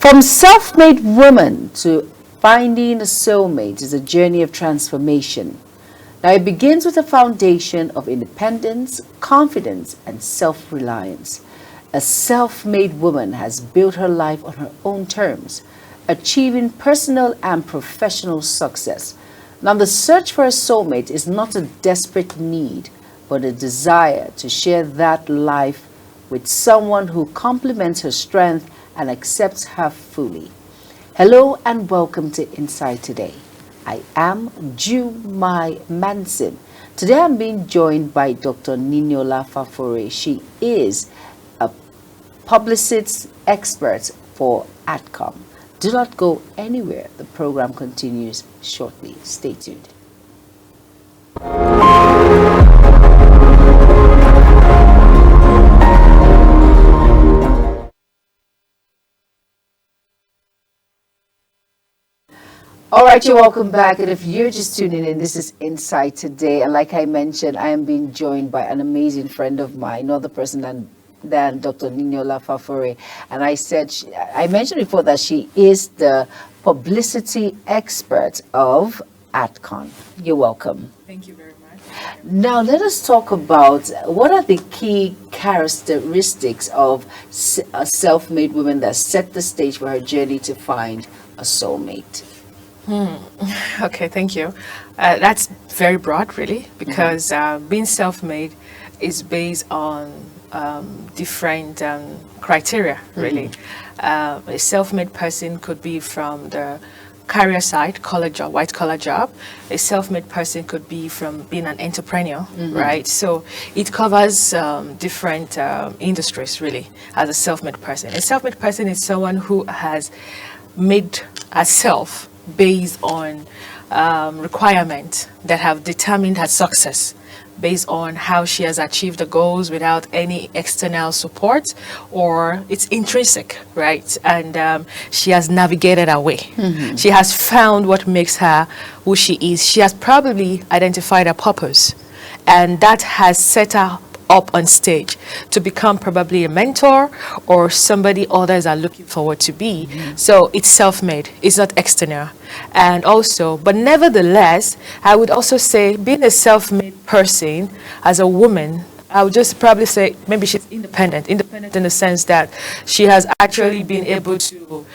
From self-made woman to finding a soulmate is a journey of transformation. Now, it begins with a foundation of independence, confidence, and self-reliance. A self-made woman has built her life on her own terms, achieving personal and professional success. Now, the search for a soulmate is not a desperate need, but a desire to share that life with someone who complements her strength and accepts her fully. Hello and welcome to Inside Today. I am Jumai Manson. Today I'm being joined by Dr. Niniola Fafore. She is a publicist expert for ADCOM. Do not go anywhere. The program continues shortly. Stay tuned. All right, you're welcome back. And if you're just tuning in, this is Inside Today. And like I mentioned, I am being joined by an amazing friend of mine, no other person than Dr. Niniola Fafore. And I mentioned before that she is the publicity expert of ADCON. You're welcome. Thank you very much. Now, let us talk about what are the key characteristics of a self-made woman that set the stage for her journey to find a soulmate. Okay, thank you. That's very broad, really, because being self-made is based on different criteria, really. A self-made person could be from the career side, white collar job. A self-made person could be from being an entrepreneur, right? So it covers different industries, really, as a self-made person. A self-made person is someone who has made herself based on requirements that have determined her success, based on how she has achieved the goals without any external support, or it's intrinsic, right? And she has navigated her way. She has found what makes her who she is. She has probably identified her purpose, and that has set her up on stage to become probably a mentor or somebody others are looking forward to be. So it's self-made, it's not external. And also, but nevertheless, I would also say being a self-made person as a woman, I would just probably say maybe she's independent in the sense that she has actually been able to,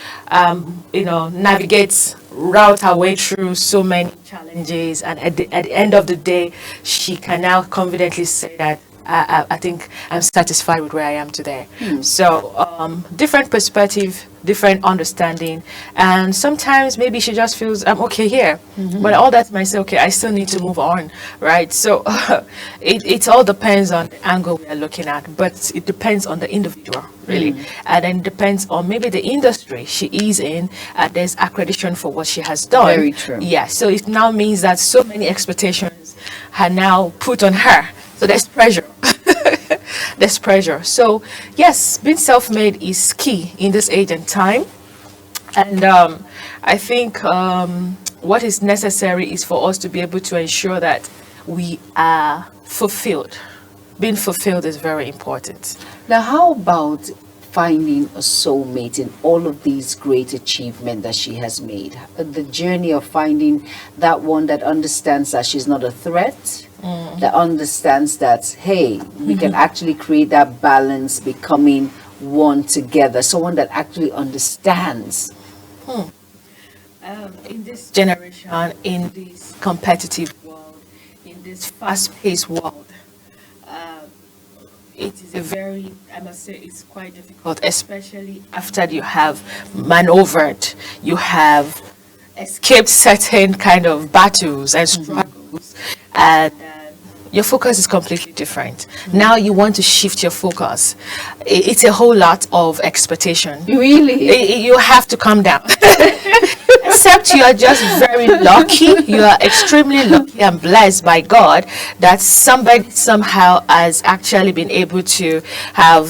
navigate, route her way through so many challenges, and at the end of the day, she can now confidently say that I think I'm satisfied with where I am today. So different perspective, different understanding, and sometimes maybe she just feels I'm okay here, but all that might say, okay, I still need to move on, right? So it all depends on the angle we are looking at, but it depends on the individual, really, and then it depends on maybe the industry she is in. There's accreditation for what she has done. Very true. Yeah, so it now means that so many expectations are now put on her. So there's pressure. There's pressure. So yes, being self-made is key in this age and time. And I think what is necessary is for us to be able to ensure that we are fulfilled. Being fulfilled is very important. Now, how about finding a soulmate in all of these great achievements that she has made? The journey of finding that one that understands that she's not a threat, that understands that, hey, we can actually create that balance, becoming one together, someone that actually understands. In this generation, in this competitive world, in this fast-paced world, it is I must say, it's quite difficult, especially after you have maneuvered, you have escaped certain kind of battles and struggles, and your focus is completely different. Now you want to shift your focus. It's a whole lot of expectation. Really? You have to calm down. Except you are just very lucky. You are extremely lucky and blessed by God that somebody somehow has actually been able to have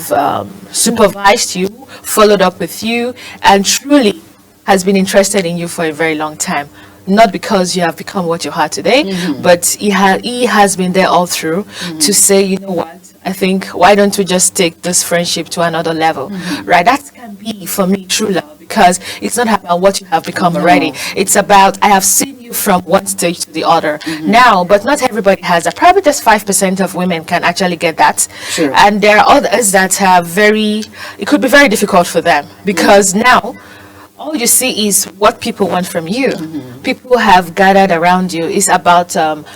supervised you, followed up with you, and truly has been interested in you for a very long time. Not because you have become what you are today, but he has been there all through to say, you know what, I think, why don't we just take this friendship to another level, right? That can be, for me, true love. because it's not about what you have become already. It's about, I have seen you from one stage to the other now, but not everybody has that. Probably just 5% of women can actually get that. Sure. And there are others that have it could be very difficult for them because now all you see is what people want from you. People have gathered around you. It's about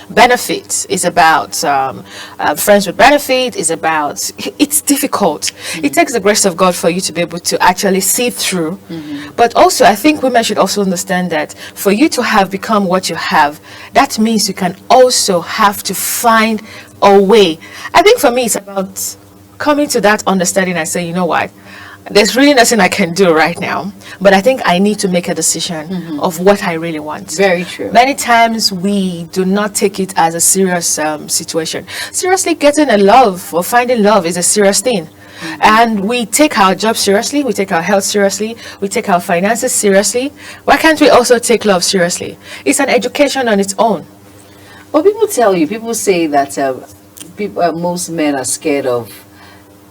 benefits. It's about friends with benefit. It's difficult. It takes the grace of God for you to be able to actually see through. But also, I think women should also understand that for you to have become what you have, that means you can also have to find a way. I think for me, it's about coming to that understanding and say, you know what? There's really nothing I can do right now, but I think I need to make a decision of what I really want. Very true. Many times we do not take it as a serious situation. Seriously, getting a love or finding love is a serious thing. And we take our job seriously, we take our health seriously, we take our finances seriously. Why can't we also take love seriously? It's an education on its own. Well, people say that most men are scared of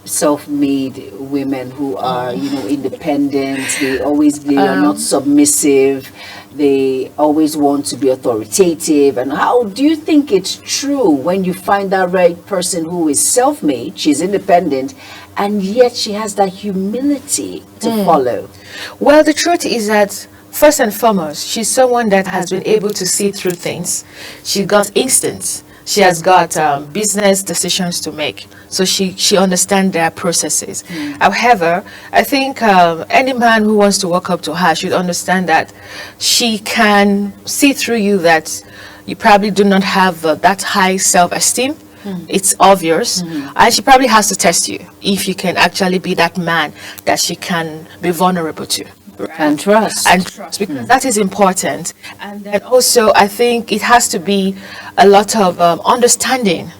self-made women who are, independent. They are not submissive. They always want to be authoritative. And how do you think it's true when you find that right person who is self-made, she's independent, and yet she has that humility to follow? Well, the truth is that first and foremost, she's someone that has been able to see through things. She got instincts. She has got business decisions to make, so she understands their processes. However, I think any man who wants to walk up to her should understand that she can see through you, that you probably do not have that high self-esteem. It's obvious, and she probably has to test you if you can actually be that man that she can be vulnerable to. And trust. Because that is important. And then also, I think it has to be a lot of understanding.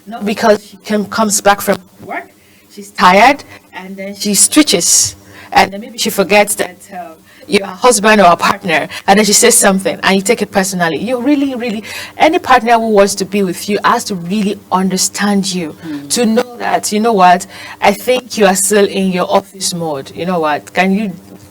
Not because she comes back from work, she's tired, and then she switches, and then maybe she forgets that you're a husband or a partner, and then she says something, and you take it personally. You really, any partner who wants to be with you has to really understand you, to know that, you know what, I think you are still in your office mode. You know what,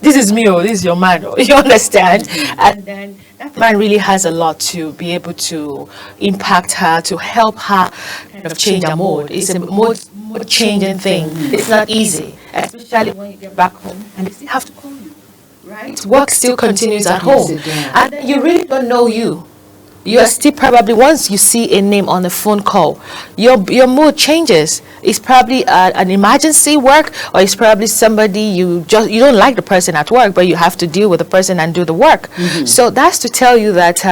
this is me, or this is your man, or you understand? And then that man really has a lot to be able to impact her, to help her kind of change her mode. It's a mode changing thing. It's not easy, especially when you get back home and they still have to call you, right? Work still continues at home, and then you really don't know you. You are still probably, once you see a name on a phone call, your mood changes. It's probably an emergency work, or it's probably somebody you don't like the person at work, but you have to deal with the person and do the work. So that's to tell you that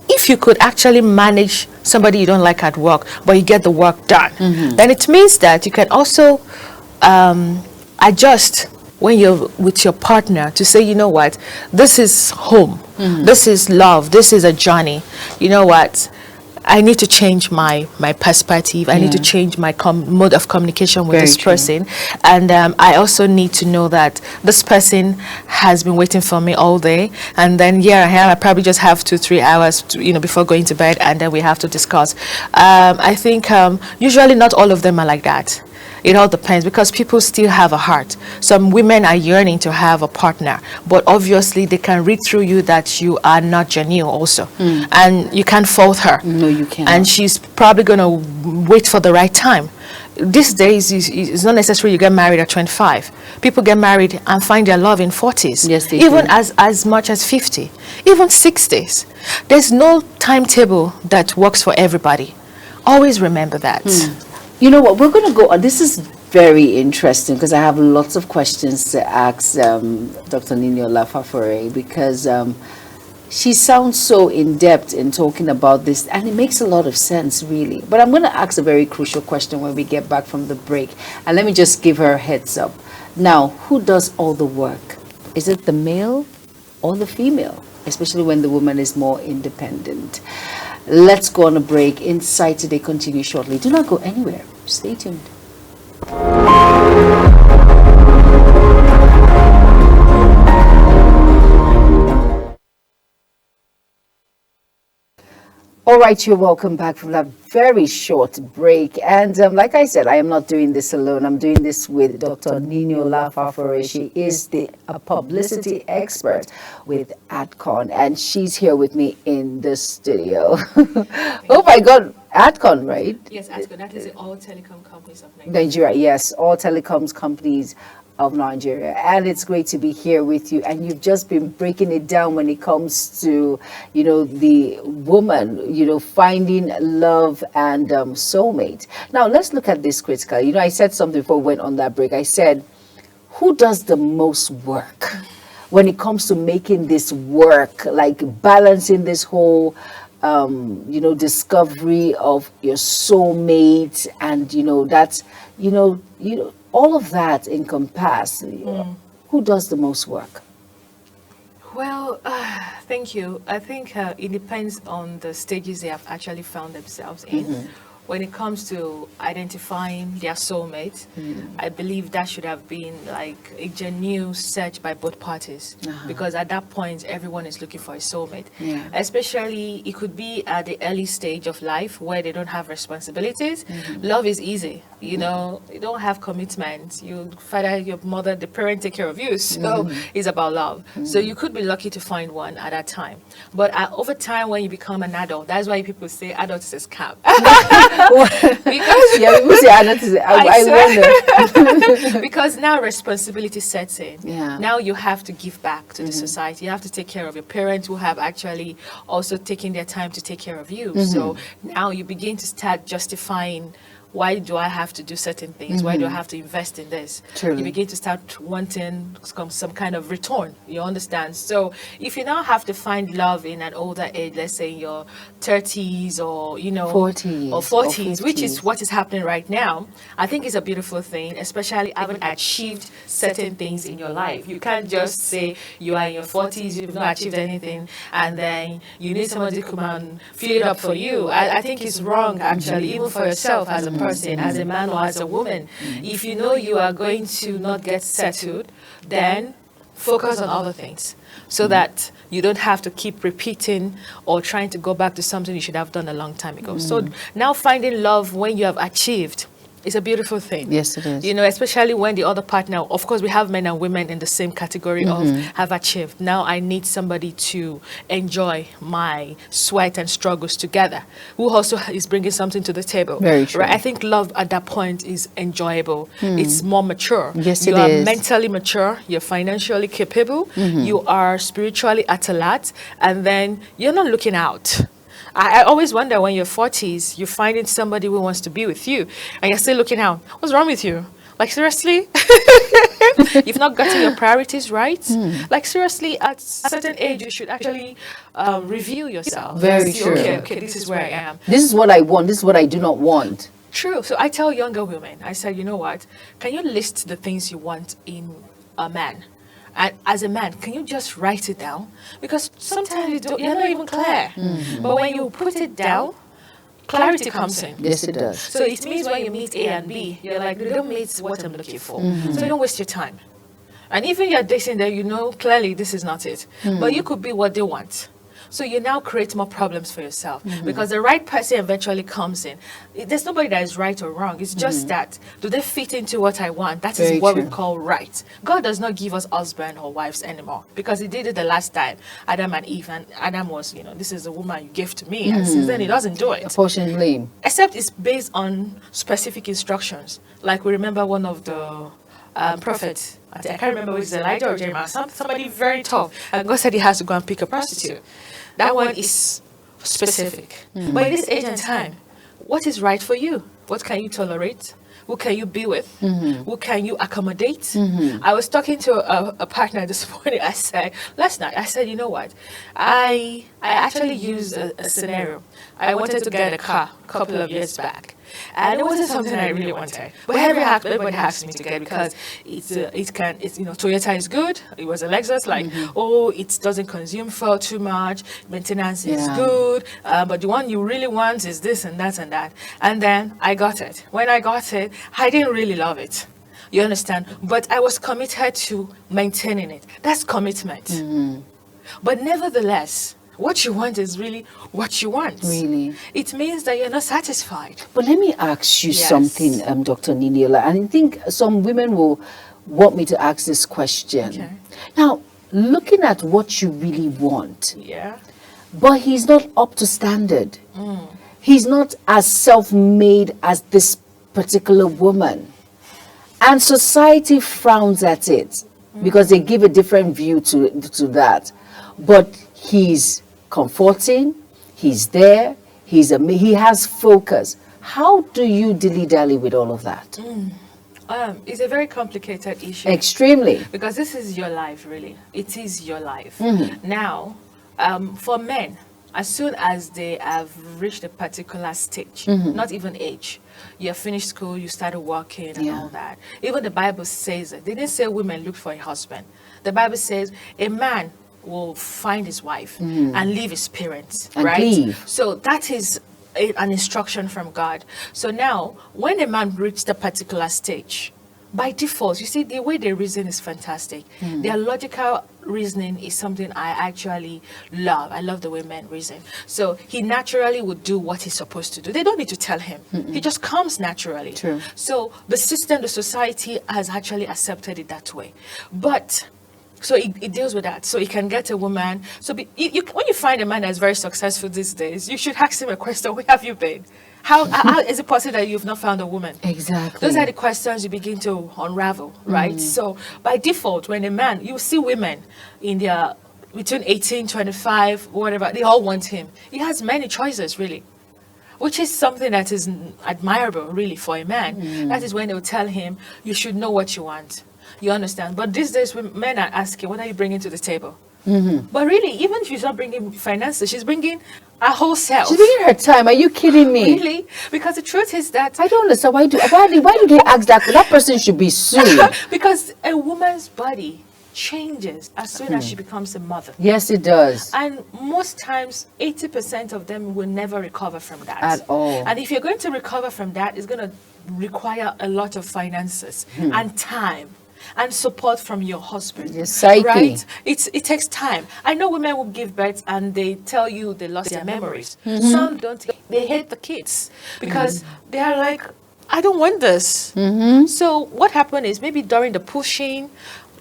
if you could actually manage somebody you don't like at work, but you get the work done, then it means that you can also adjust when you're with your partner to say, you know what, this is home, this is love, this is a journey. You know what, I need to change my perspective. I need to change my mode of communication with this person. And I also need to know that this person has been waiting for me all day. And then I probably just have 2-3 hours before going to bed, and then we have to discuss. I think usually not all of them are like that. It all depends, because people still have a heart. Some women are yearning to have a partner, but obviously they can read through you that you are not genuine also. And you can't fault her. No, you can't. And she's probably going to wait for the right time. These days, it's not necessary you get married at 25. People get married and find their love in 40s. Yes, they even do. as much as 50, even 60s. There's no timetable that works for everybody. Always remember that. You know what, we're going to go on. This is very interesting, because I have lots of questions to ask Dr. Nini Olafafore, because she sounds so in-depth in talking about this, and it makes a lot of sense, really. But I'm going to ask a very crucial question when we get back from the break, and let me just give her a heads up. Now, who does all the work? Is it the male or the female? Especially when the woman is more independent. Let's go on a break. Insight Today continues shortly. Do not go anywhere. Stay tuned. All right, you're welcome back from that very short break. And like I said, I am not doing this alone. I'm doing this with Dr. Nino Lafafore. She is a publicity expert with AdCon, and she's here with me in the studio. Oh my God, AdCon, right? Yes, ASCO, that is all telecom companies of Nigeria. Nigeria, yes, all telecoms companies of Nigeria. And it's great to be here with you. And you've just been breaking it down when it comes to, the woman, finding love and soulmate. Now, let's look at this critically. I said something before we went on that break. I said, who does the most work when it comes to making this work, like balancing this whole discovery of your soulmate, and that's all of that encompassed. Who does the most work? Well, thank you. I think it depends on the stages they have actually found themselves in. When it comes to identifying their soulmate, I believe that should have been like a genuine search by both parties, because at that point everyone is looking for a soulmate. Especially it could be at the early stage of life where they don't have responsibilities. Love is easy, you don't have commitment. Your father, your mother, the parent take care of you, so it's about love. So you could be lucky to find one at that time, but over time when you become an adult, that's why people say adult is a scam. Because people say adult is I wonder. Because now responsibility sets in. Yeah. Now you have to give back to the society. You have to take care of your parents who have actually also taken their time to take care of you. So now you begin to start justifying, why do I have to do certain things? Why do I have to invest in this? Truly. You begin to start wanting some kind of return. You understand? So if you now have to find love in an older age, let's say in your 30s or 40s or 40s, which is what is happening right now, I think it's a beautiful thing, especially having achieved certain things in your life. You can't just say you are in your 40s, you've not achieved anything, and then you need somebody to come and fill it up for you. I think it's wrong, actually, even for yourself as a person, as a man or as a woman. If you know you are going to not get settled, then focus on other things so that you don't have to keep repeating or trying to go back to something you should have done a long time ago. So now finding love when you have achieved is a beautiful thing. Yes, it is. Especially when the other partner, of course, we have men and women in the same category of have achieved. Now I need somebody to enjoy my sweat and struggles together, who also is bringing something to the table. Very true. Right? I think love at that point is enjoyable. It's more mature. Yes, you it are is. mentally mature. You're financially capable. You are spiritually at alert, and then you're not looking out. I always wonder when you're 40s, you're finding somebody who wants to be with you, and you're still looking out. What's wrong with you? Like, seriously? You've not gotten your priorities right? Like, seriously, at a certain age, you should actually review yourself. Very See, true. Okay, this is where I am. This is what I want. This is what I do not want. True. So I tell younger women, I said, you know what? Can you list the things you want in a man? And as a man, can you just write it down? Because sometimes you're not even clear. But when you put it down, clarity comes in. Yes, it does. So it means when you meet A and B, you're like, they don't meet what I'm looking for. So you don't waste your time. And even you're dating there, clearly this is not it. But you could be what they want. So you now create more problems for yourself because the right person eventually comes in. There's nobody that is right or wrong. It's just that, do they fit into what I want? That is Very what true. we call right. God does not give us husband or wives anymore because he did it the last time, Adam and Eve. And Adam was, this is the woman you gave to me. And since then, he doesn't do it. Unfortunately. Except it's based on specific instructions. Like we remember one of the prophets, I can't remember which is Elijah or Jeremiah, somebody very tough. And God said he has to go and pick a prostitute. That one is specific. But in this age and time, what is right for you? What can you tolerate? Who can you be with? Who can you accommodate? I was talking to a partner this morning. Last night, I said, you know what? I actually used a scenario. I wanted to get a car a couple of years back. And it wasn't something I really wanted. But everybody asked me to get it because Toyota is good. It was a Lexus, it doesn't consume fuel too much. Maintenance is good. But the one you really want is this and that and that. And then I got it. When I got it, I didn't really love it. You understand? But I was committed to maintaining it. That's commitment. But nevertheless, What you want is really what you want. Really? It means that you're not satisfied. But let me ask you Yes. something, Dr. Niniola, and I think some women will want me to ask this question. Okay. Now, looking at what you really want, Yeah. but he's not up to standard. He's not as self-made as this particular woman. And society frowns at it because they give a different view to that. But he's comforting, he's there, he has focus. How do you dilly-dally with all of that? It's a very complicated issue. Extremely. Because this is your life, really. It is your life. Now, for men, as soon as they have reached a particular stage, not even age, you have finished school, you started working and Yeah. all that. Even the Bible says it. They didn't say women look for a husband. The Bible says a man will find his wife and leave his parents, And right? leave. So that is an instruction from God. So now, when a man reaches a particular stage, by default, you see, the way they reason is fantastic. Their logical reasoning is something I actually love. I love the way men reason. So he naturally would do what he's supposed to do. They don't need to tell him. He just comes naturally. True. So the system, the society has actually accepted it that way. But so it deals with that. So it can get a woman. So when you find a man that's very successful these days, you should ask him a question: where have you been? How is it possible that you've not found a woman? Exactly. Those are the questions you begin to unravel, right? So by default, when a man, you see women in their between 18, 25, whatever, they all want him. He has many choices, really, which is something that is admirable, really, for a man. That is when they'll tell him, you should know what you want. You understand? But these days, when men are asking, what are you bringing to the table? But really, even if she's not bringing finances, she's bringing her whole self. She's taking her time. Are you kidding me? Really? Because the truth is that I don't understand. Why do they ask that? That person should be sued. because a woman's body changes as soon as she becomes a mother. Yes, it does. And most times, 80% of them will never recover from that. At all. And if you're going to recover from that, it's going to require a lot of finances and time and support from your husband. Your psyche. Right? It takes time. I know women will give birth and they tell you they lost their memories. Some don't. They hate the kids because they are like, I don't want this. So what happened is maybe during the pushing,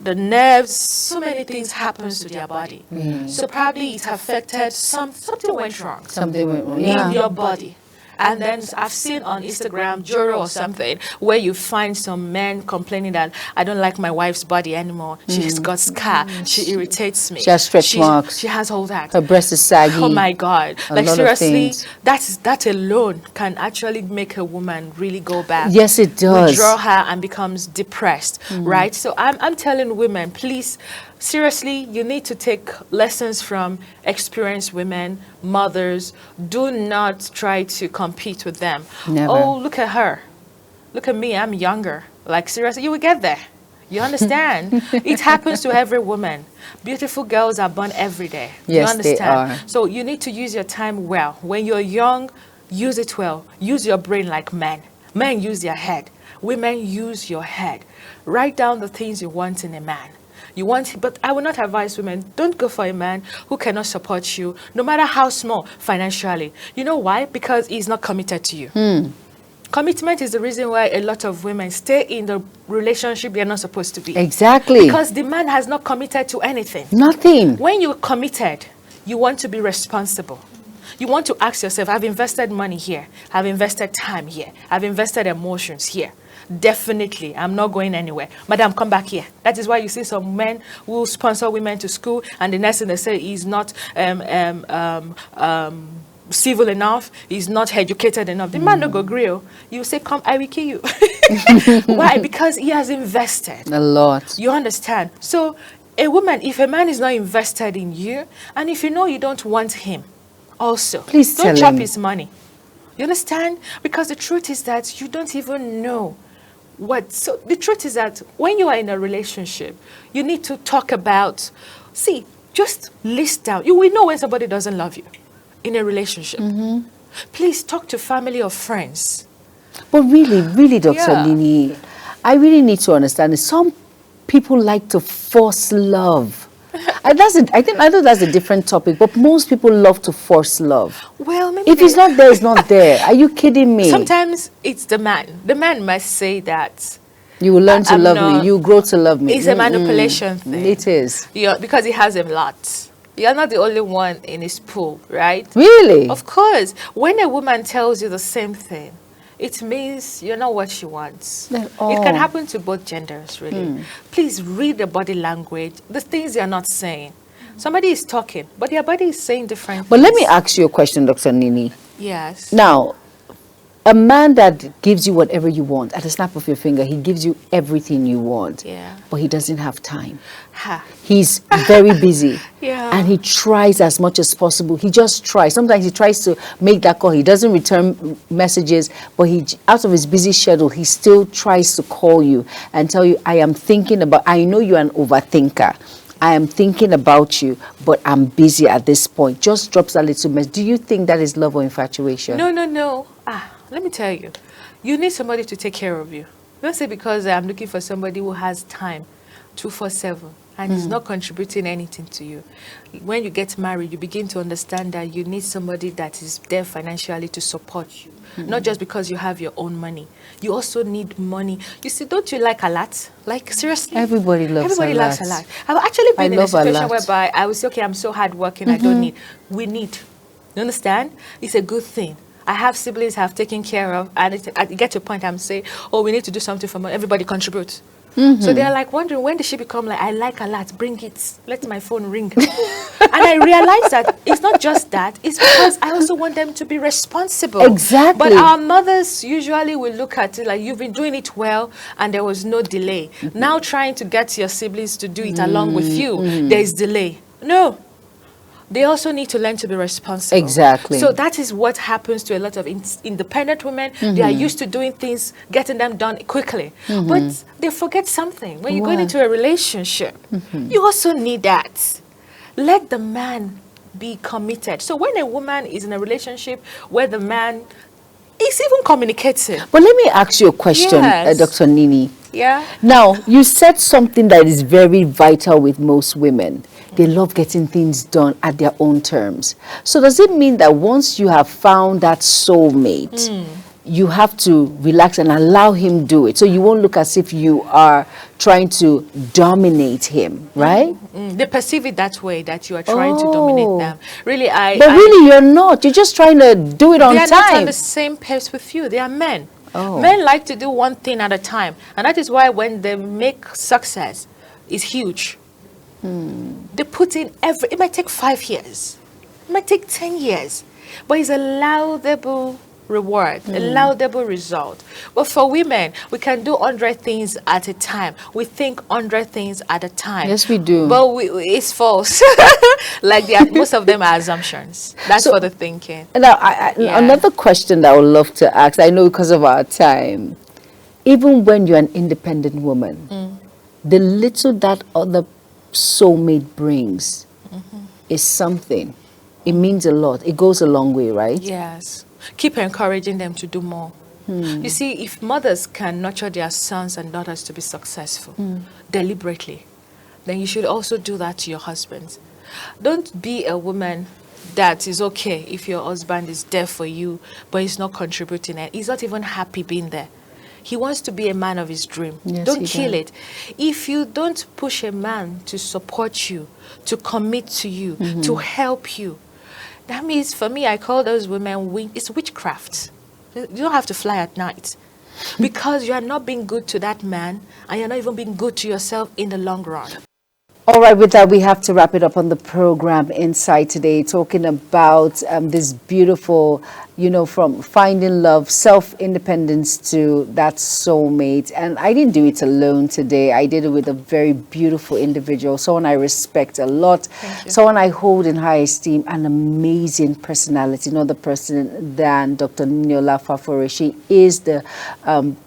the nerves, so many things happens to their body. So probably it affected something went wrong Something went wrong. in your body. And then I've seen on Instagram, Joro or something, where you find some men complaining that I don't like my wife's body anymore. She's got scar. She irritates me. She has stretch marks. She has all that. Her breast is saggy. Oh my God! A Like lot of seriously, things. that alone can actually make a woman really go back. Yes, it does. Withdraw her and becomes depressed, right? So I'm telling women, please, seriously, you need to take lessons from experienced women, mothers. Do not try to compete with them. Never. Oh, look at her. Look at me. I'm younger. Like seriously, you will get there. You understand? It happens to every woman. Beautiful girls are born every day. Yes, you they understand? are. So you need to use your time well. When you're young, use it well. Use your brain like men. Men use their head. Women use your head. Write down the things you want in a man. You want, but I will not advise women, don't go for a man who cannot support you, no matter how small financially. You know why? Because he's not committed to you. Commitment is the reason why a lot of women stay in the relationship they're not supposed to be. Exactly. Because the man has not committed to anything. Nothing. When you're committed, you want to be responsible. You want to ask yourself, I've invested money here. I've invested time here. I've invested emotions here. Definitely, I'm not going anywhere. Madam, come back here. That is why you see some men who sponsor women to school, and the next thing they say is not civil enough, he's not educated enough. The man no go grill. You say, come, I will kill you. Why? Because he has invested. A lot. You understand? So a woman, if a man is not invested in you, and if you know you don't want him, also, Please don't tell chop him. his money. You understand? Because the truth is that you don't even know what. So the truth is that when you are in a relationship, you need to talk about, see, just list down. You will know when somebody doesn't love you in a relationship. Please talk to family or friends. But really, Dr. Yeah. Nini, I really need to understand this. Some people like to force love. I know that's a different topic, but most people love to force love. Well, maybe If it's not there, it's not there. Are you kidding me? sometimes it's the man. The man must say that. You will learn to I'm love not- me. You grow to love me. It's a manipulation thing. It is. Yeah, because he has a lot. You're not the only one in his pool, right? Really? Of course. When a woman tells you the same thing, it means you're not what she wants. Then- It can oh. happen to both genders, really. Please read the body language, the things they're not saying. Somebody is talking, but their body is saying different But let me things. ask you a question, Dr. Nini. Yes. Now, a man that gives you whatever you want, at a snap of your finger, he gives you everything you want. Yeah. But he doesn't have time. Ha. He's very busy. Yeah. And he tries as much as possible. He just tries. Sometimes he tries to make that call. He doesn't return messages, but he, out of his busy schedule, he still tries to call you and tell you, I am thinking about, I know you're an overthinker. I am thinking about you, but I'm busy at this point. Just drops that little message. Do you think that is love or infatuation? No. Let me tell you. You need somebody to take care of you. Don't say because I'm looking for somebody who has time 247 and is not contributing anything to you. When you get married, you begin to understand that you need somebody that is there financially to support you. Not just because you have your own money. You also need money. You see, don't you like a lot? Like, seriously? Everybody loves Everybody a likes lot. a lot. I've actually I been in a love a situation lot. whereby I would say, okay, I'm so hardworking, I don't need. We need. You understand? It's a good thing. I have siblings I've taken care of, and I get to a point I'm saying, oh, we need to do something for money. Everybody contributes. So they're like wondering, when did she become like, I like a lot, bring it, let my phone ring. And I realized that it's not just that, it's because I also want them to be responsible. Exactly. But our mothers usually will look at it like, you've been doing it well, and there was no delay. Now trying to get your siblings to do it along with you, there is delay. No. They also need to learn to be responsible. Exactly. So that is what happens to a lot of independent women. They are used to doing things, getting them done quickly. But they forget something. When you're going into a relationship, you also need that. Let the man be committed. So when a woman is in a relationship where the man is even communicating. But let me ask you a question, Yes. Dr. Nini. Yeah. Now, you said something that is very vital with most women. They love getting things done at their own terms. So does it mean that once you have found that soulmate, you have to relax and allow him do it? So you won't look as if you are trying to dominate him, right? They perceive it that way, that you are trying to dominate Oh. them. Really, But really, you're not. You're just trying to do it on they are not on time. the same pace with you. They are men. Oh. Men like to do one thing at a time. And that is why when they make success, it's huge. They put in it might take 5 years. It might take 10 years. But it's a laudable reward, a laudable result. But for women, we can do 100 things at a time. We think 100 things at a time. Yes, we do. But it's false. Like most of them are assumptions. That's So- for the thinking. Now, Yeah. another question that I would love to ask, I know because of our time, even when you're an independent woman, the little that other soulmate brings is something. It means a lot. It goes a long way, right? Yes. Keep encouraging them to do more. You see, if mothers can nurture their sons and daughters to be successful deliberately, then you should also do that to your husbands. Don't be a woman that is okay if your husband is there for you, but he's not contributing and he's not even happy being there. He wants to be a man of his dream. Yes, Don't he kill does. it. If you don't push a man to support you, to commit to you, to help you, that means, for me, I call those women, it's witchcraft. You don't have to fly at night. Because you are not being good to that man, and you're not even being good to yourself in the long run. All right, with that, we have to wrap it up on the program Inside today, talking about this beautiful, from finding love, self-independence to that soulmate. And I didn't do it alone today. I did it with a very beautiful individual, someone I respect a lot, someone I hold in high esteem, an amazing personality, no other person than Dr. Niola Fafore. She is the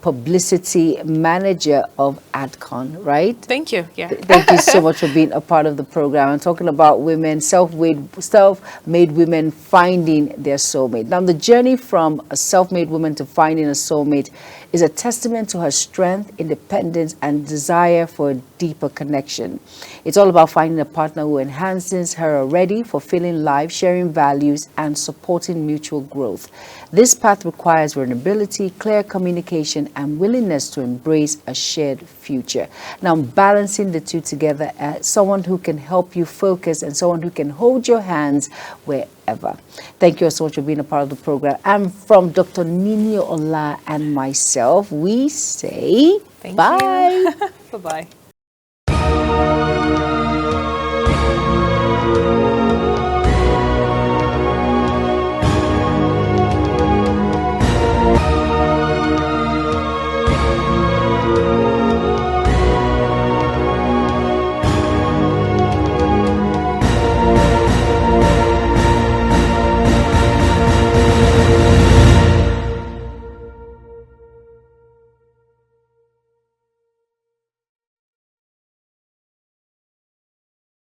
publicity manager of ADCON, right? Thank you. Yeah. Thank you so much for being a part of the program. I'm talking about women, self-made women finding their soulmate. Now, the journey from a self-made woman to finding a soulmate is a testament to her strength, independence, and desire for a deeper connection. It's all about finding a partner who enhances her already fulfilling life, sharing values, and supporting mutual growth. This path requires vulnerability, clear communication, and willingness to embrace a shared future. Now, balancing the two together, someone who can help you focus and someone who can hold your hands wherever. Thank you so much for being a part of the program. And from Dr. Nini Ola and myself, we say Thank bye. you. Bye-bye.